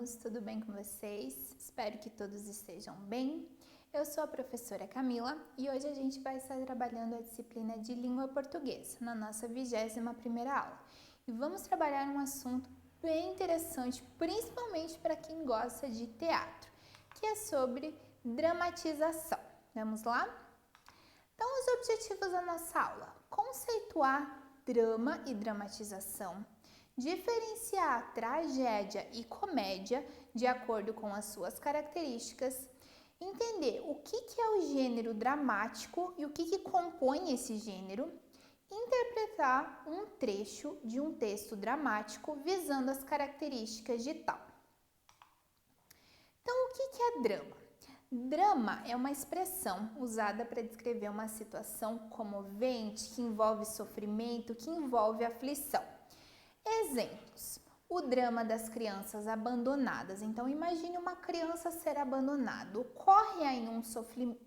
alunos, tudo bem com vocês? Espero que todos estejam bem. Eu sou a professora Camila e hoje a gente vai estar trabalhando a disciplina de língua portuguesa na nossa 21ª aula. E vamos trabalhar um assunto bem interessante, principalmente para quem gosta de teatro, que é sobre dramatização. Vamos lá? Então, os objetivos da nossa aula: conceituar drama e dramatização, diferenciar tragédia e comédia de acordo com as suas características, entender o que é o gênero dramático e o que compõe esse gênero, interpretar um trecho de um texto dramático visando as características de tal. Então, o que é drama? Drama é uma expressão usada para descrever uma situação comovente, que envolve sofrimento, que envolve aflição. Exemplos: o drama das crianças abandonadas. Então, imagine uma criança ser abandonada. Ocorre aí um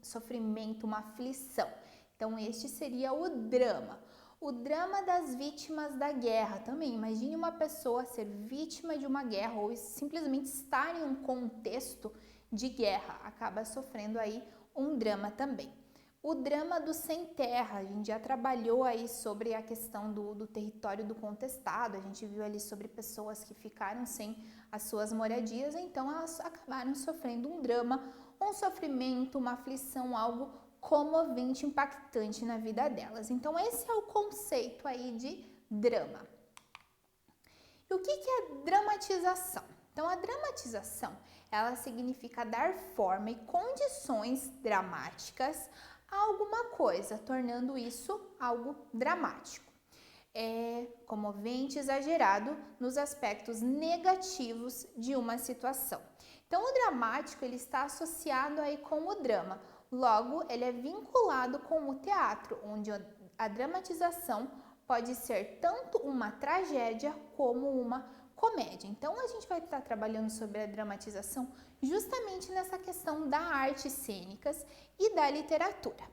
sofrimento, uma aflição. Então, este seria o drama. O drama das vítimas da guerra também. Imagine uma pessoa ser vítima de uma guerra ou simplesmente estar em um contexto de guerra. Acaba sofrendo aí um drama também. O drama do sem terra, a gente já trabalhou aí sobre a questão do território do contestado, a gente viu ali sobre pessoas que ficaram sem as suas moradias, então elas acabaram sofrendo um drama, um sofrimento, uma aflição, algo comovente, impactante na vida delas. Então esse é o conceito aí de drama. E o que é dramatização? Então a dramatização, ela significa dar forma e condições dramáticas a alguma coisa, tornando isso algo dramático. É comovente, exagerado nos aspectos negativos de uma situação. Então, o dramático ele está associado aí com o drama. Logo, ele é vinculado com o teatro, onde a dramatização pode ser tanto uma tragédia como uma comédia. Então, a gente vai estar trabalhando sobre a dramatização justamente nessa questão da artes cênicas e da literatura.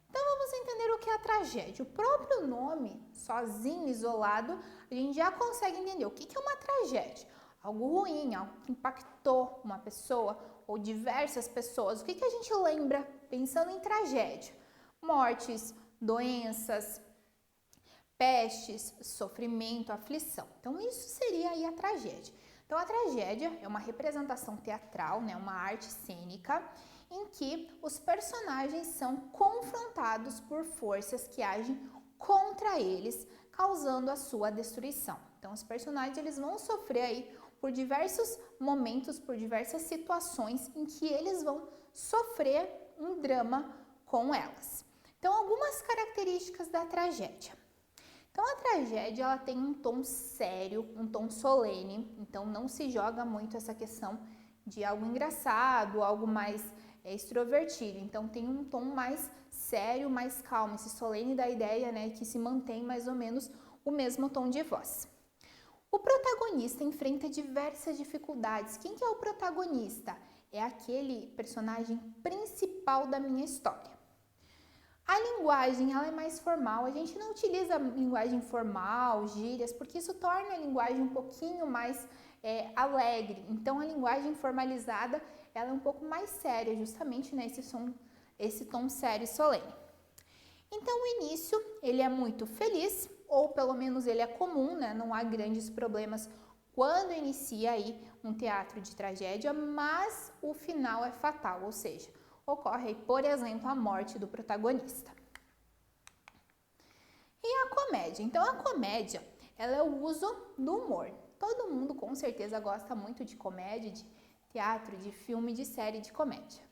Então, vamos entender o que é a tragédia. O próprio nome, sozinho, isolado, a gente já consegue entender o que é uma tragédia. Algo ruim, algo que impactou uma pessoa ou diversas pessoas. O que a gente lembra pensando em tragédia? Mortes, doenças, pestes, sofrimento, aflição. Então, isso seria aí a tragédia. Então, a tragédia é uma representação teatral, né, uma arte cênica, em que os personagens são confrontados por forças que agem contra eles, causando a sua destruição. Então, os personagens eles vão sofrer aí por diversos momentos, por diversas situações em que eles vão sofrer um drama com elas. Então, algumas características da tragédia. Então, a tragédia ela tem um tom sério, um tom solene, então não se joga muito essa questão de algo engraçado, algo mais extrovertido. Então, tem um tom mais sério, mais calmo. Esse solene dá a ideia, né, que se mantém mais ou menos o mesmo tom de voz. O protagonista enfrenta diversas dificuldades. Quem que é o protagonista? É aquele personagem principal da minha história. A linguagem ela é mais formal, a gente não utiliza linguagem formal, gírias, porque isso torna a linguagem um pouquinho mais alegre. Então, a linguagem formalizada ela é um pouco mais séria, justamente esse tom sério e solene. Então, o início ele é muito feliz, ou pelo menos ele é comum, né? Não há grandes problemas quando inicia aí um teatro de tragédia, mas o final é fatal, ou seja, ocorre, por exemplo, a morte do protagonista. E a comédia? Então, a comédia ela é o uso do humor. Todo mundo, com certeza, gosta muito de comédia, de teatro, de filme, de série de comédia.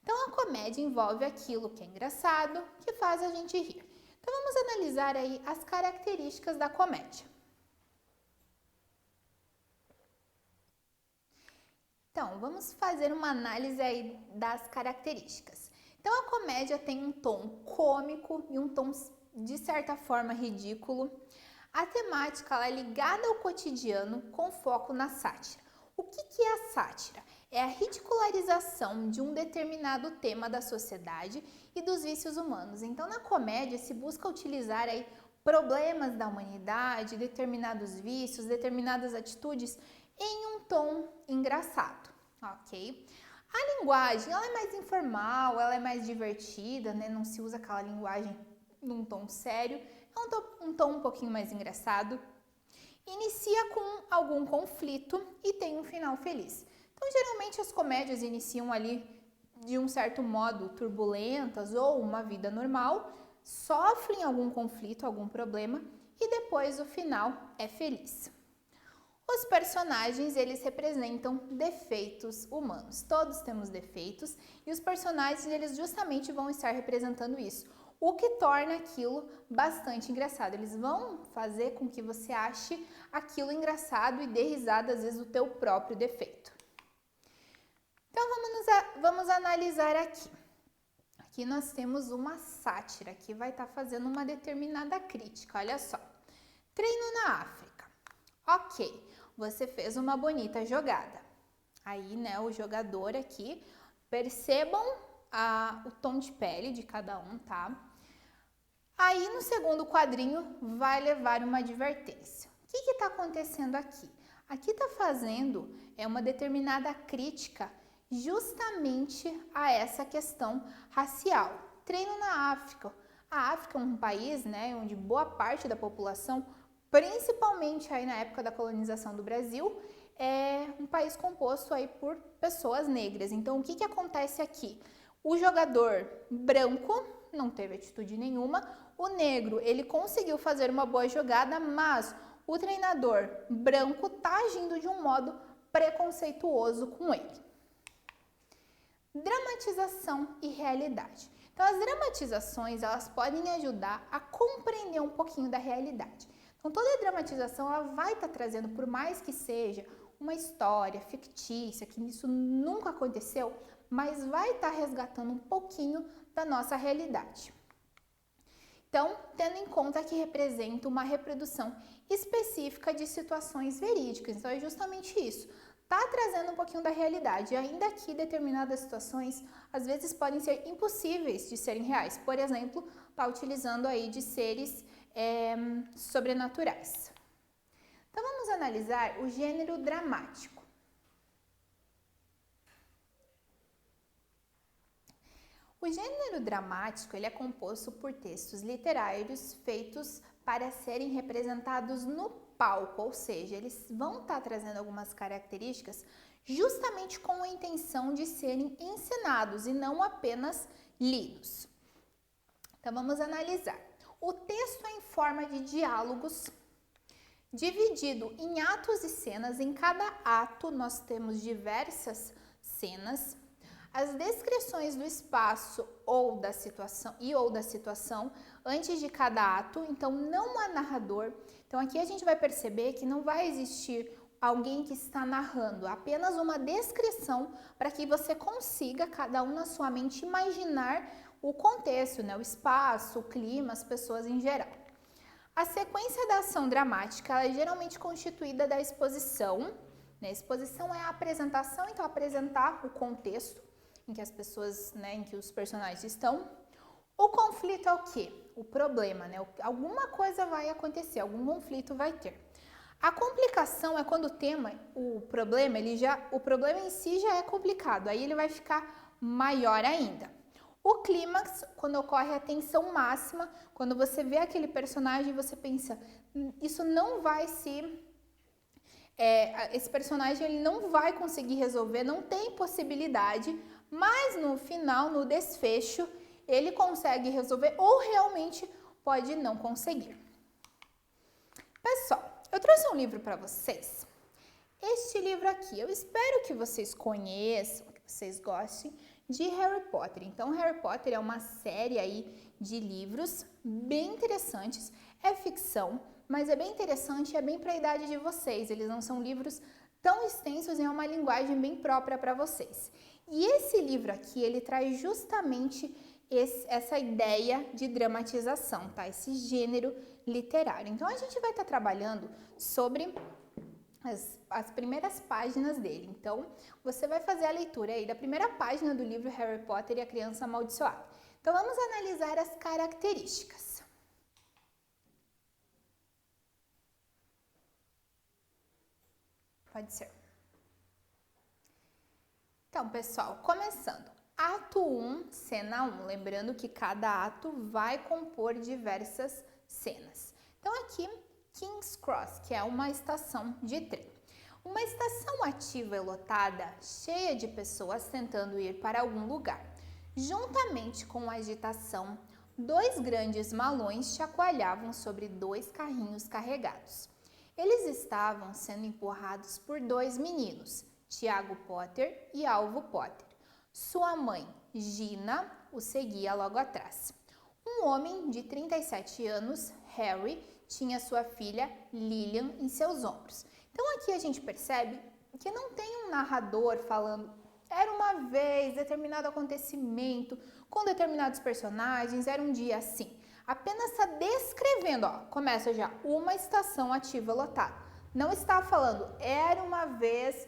Então, a comédia envolve aquilo que é engraçado, que faz a gente rir. Então, vamos analisar aí as características da comédia. Então, vamos fazer uma análise aí das características. Então, a comédia tem um tom cômico e um tom, de certa forma, ridículo. A temática ela é ligada ao cotidiano com foco na sátira. O que é a sátira? É a ridicularização de um determinado tema da sociedade e dos vícios humanos. Então, na comédia, se busca utilizar aí problemas da humanidade, determinados vícios, determinadas atitudes em um tom engraçado, ok? A linguagem, ela é mais informal, ela é mais divertida, né? Não se usa aquela linguagem num tom sério, é um tom um pouquinho mais engraçado. Inicia com algum conflito e tem um final feliz. Então, geralmente as comédias iniciam ali de um certo modo turbulentas ou uma vida normal, sofrem algum conflito, algum problema e depois o final é feliz. Os personagens, eles representam defeitos humanos. Todos temos defeitos e os personagens, eles justamente vão estar representando isso, o que torna aquilo bastante engraçado. Eles vão fazer com que você ache aquilo engraçado e dê risada, às vezes, do teu próprio defeito. Então, vamos analisar aqui. Aqui nós temos uma sátira que vai estar fazendo uma determinada crítica. Olha só. Treino na África. Ok, você fez uma bonita jogada. Aí, né, o jogador aqui, percebam o tom de pele de cada um, tá? Aí, no segundo quadrinho, vai levar uma advertência. O que está acontecendo aqui? Aqui está fazendo uma determinada crítica justamente a essa questão racial. Treino na África. A África é um país, né, onde boa parte da população, principalmente aí na época da colonização do Brasil, é um país composto aí por pessoas negras. Então, o que acontece aqui? O jogador branco não teve atitude nenhuma, o negro, ele conseguiu fazer uma boa jogada, mas o treinador branco está agindo de um modo preconceituoso com ele. Dramatização e realidade. Então, as dramatizações, elas podem ajudar a compreender um pouquinho da realidade. Então, toda dramatização, ela vai estar trazendo, por mais que seja uma história fictícia, que isso nunca aconteceu, mas vai estar resgatando um pouquinho da nossa realidade. Então, tendo em conta que representa uma reprodução específica de situações verídicas. Então, é justamente isso. Está trazendo um pouquinho da realidade. E ainda que determinadas situações, às vezes, podem ser impossíveis de serem reais. Por exemplo, está utilizando aí de seres sobrenaturais. Então, vamos analisar o gênero dramático. O gênero dramático, ele é composto por textos literários feitos para serem representados no palco, ou seja, eles vão estar trazendo algumas características justamente com a intenção de serem ensinados e não apenas lidos. Então, vamos analisar. O texto é em forma de diálogos, dividido em atos e cenas. Em cada ato, nós temos diversas cenas. As descrições do espaço ou da situação antes de cada ato, então não há narrador. Então aqui a gente vai perceber que não vai existir alguém que está narrando, apenas uma descrição para que você consiga, cada um na sua mente, imaginar o contexto, né? O espaço, o clima, as pessoas em geral. A sequência da ação dramática, ela é geralmente constituída da exposição. Né? A exposição é a apresentação, então apresentar o contexto em que as pessoas, né, em que os personagens estão. O conflito é o quê? O problema, né? Alguma coisa vai acontecer, algum conflito vai ter. A complicação é quando o problema em si já é complicado, aí ele vai ficar maior ainda. O clímax, quando ocorre a tensão máxima, quando você vê aquele personagem, você pensa, isso não vai esse personagem ele não vai conseguir resolver, não tem possibilidade, mas no final, no desfecho, ele consegue resolver ou realmente pode não conseguir. Pessoal, eu trouxe um livro para vocês. Este livro aqui, eu espero que vocês conheçam, que vocês gostem de Harry Potter. Então, Harry Potter é uma série aí de livros bem interessantes, é ficção, mas é bem interessante, é bem para a idade de vocês. Eles não são livros tão extensos e é uma linguagem bem própria para vocês. E esse livro aqui, ele traz justamente essa ideia de dramatização, tá? Esse gênero literário. Então, a gente vai estar trabalhando sobre as primeiras páginas dele. Então, você vai fazer a leitura aí da primeira página do livro Harry Potter e a Criança Amaldiçoada. Então, vamos analisar as características. Pode ser. Então, pessoal, começando. Ato 1, cena 1. Lembrando que cada ato vai compor diversas cenas. Então, aqui, King's Cross, que é uma estação de trem. Uma estação ativa e lotada, cheia de pessoas tentando ir para algum lugar. Juntamente com a agitação, 2 grandes malões chacoalhavam sobre 2 carrinhos carregados. Eles estavam sendo empurrados por 2 meninos, Tiago Potter e Alvo Potter. Sua mãe, Gina, o seguia logo atrás. Um homem de 37 anos, Harry, tinha sua filha Lillian em seus ombros. Então aqui a gente percebe que não tem um narrador falando era uma vez, determinado acontecimento, com determinados personagens, era um dia assim. Apenas está descrevendo, ó, começa já, uma estação ativa lotada. Não está falando, era uma vez,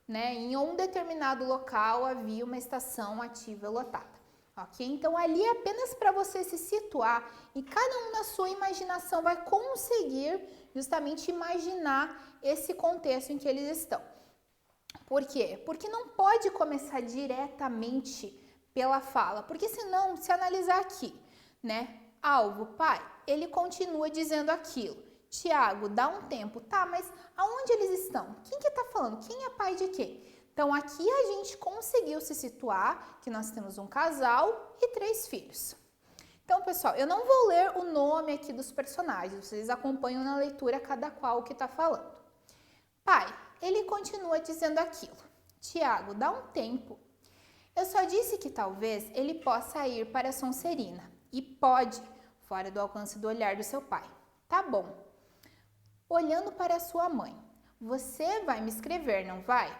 né, em um determinado local havia uma estação ativa lotada. Ok? Então ali é apenas para você se situar e cada um na sua imaginação vai conseguir justamente imaginar esse contexto em que eles estão. Por quê? Porque não pode começar diretamente pela fala, porque senão, se analisar aqui, né? Alvo, pai, ele continua dizendo aquilo. Tiago, dá um tempo, tá, mas aonde eles estão? Quem que tá falando? Quem é pai de quem? Então, aqui a gente conseguiu se situar que nós temos um casal e 3 filhos. Então, pessoal, eu não vou ler o nome aqui dos personagens, vocês acompanham na leitura cada qual que tá falando. Pai, ele continua dizendo aquilo. Tiago, dá um tempo. Eu só disse que talvez ele possa ir para Sonserina. E pode, fora do alcance do olhar do seu pai. Tá bom. Olhando para sua mãe. Você vai me escrever, não vai?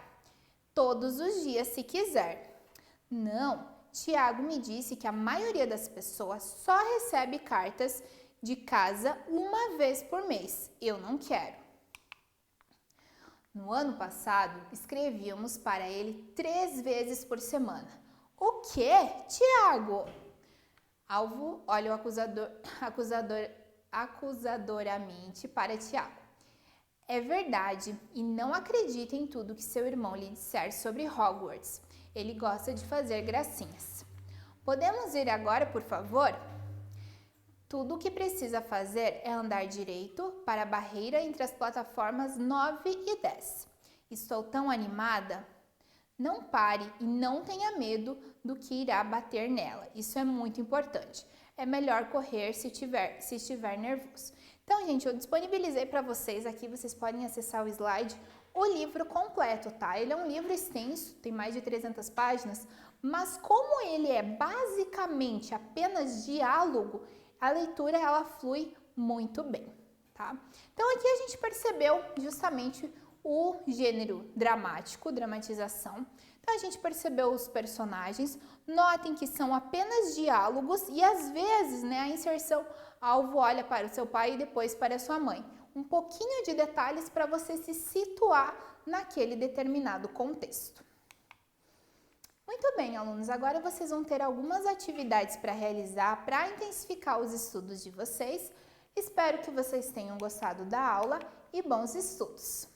Todos os dias, se quiser. Não, Tiago me disse que a maioria das pessoas só recebe cartas de casa uma vez por mês. Eu não quero. No ano passado, escrevíamos para ele 3 vezes por semana. O quê, Tiago? Alvo olha o acusadoramente para Tiago. É verdade, e não acredite em tudo que seu irmão lhe disser sobre Hogwarts. Ele gosta de fazer gracinhas. Podemos ir agora, por favor? Tudo o que precisa fazer é andar direito para a barreira entre as plataformas 9 e 10. Estou tão animada. Não pare e não tenha medo do que irá bater nela. Isso é muito importante. É melhor correr se estiver nervoso. Então, gente, eu disponibilizei para vocês aqui, vocês podem acessar o slide, o livro completo, tá? Ele é um livro extenso, tem mais de 300 páginas, mas como ele é basicamente apenas diálogo, a leitura ela flui muito bem, tá? Então aqui a gente percebeu justamente o gênero dramático, dramatização. Então a gente percebeu os personagens, notem que são apenas diálogos e às vezes, né, a inserção Alvo olha para o seu pai e depois para a sua mãe. Um pouquinho de detalhes para você se situar naquele determinado contexto. Muito bem, alunos, agora vocês vão ter algumas atividades para realizar para intensificar os estudos de vocês. Espero que vocês tenham gostado da aula e bons estudos!